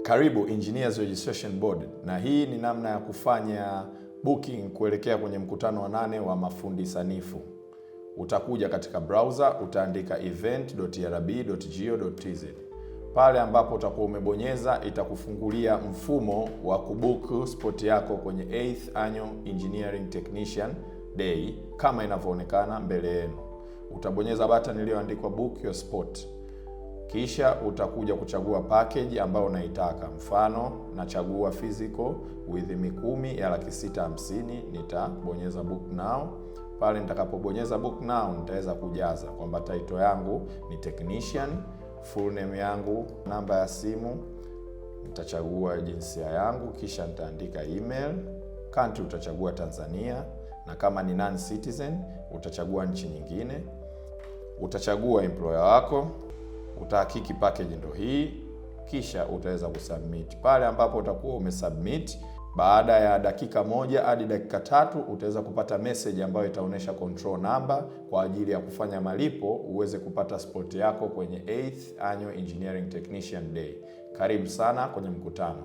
Karibu Engineers Registration Board, na hii ni namna ya kufanya booking kuelekea kwenye mkutano wa 8 wa mafundi sanifu. Utakuja katika browser, utaandika event.erb.go.tz. Pale ambapo utakuwa umebonyeza, itakufungulia mfumo wa kubook spot yako kwenye 8th Annual Engineering Technician Day kama inavyoonekana mbele yenu. Utabonyeza button iliyoandikwa book your spot. Kisha utakuja kuchagua package ambayo unaitaka. Mfano, nachagua physical with Mikumi ya $650,000, nitabonyeza book now. Pale nitakapobonyeza book now, nitaweza kujaza kwamba title yangu ni technician, full name yangu, namba ya simu, nitachagua jinsia yangu, kisha nitaandika email, country utachagua Tanzania, na kama ni non citizen utachagua nchi nyingine. Utachagua employer wako, utahakiki package ndo hii, kisha utaweza kusubmit. Pale ambapo utakuwa umesubmit, baada ya dakika 1 hadi dakika 3 utaweza kupata message ambayo itaonesha control number kwa ajili ya kufanya malipo uweze kupata spot yako kwenye 8th Annual Engineering Technician Day. Karibu sana kwenye mkutano.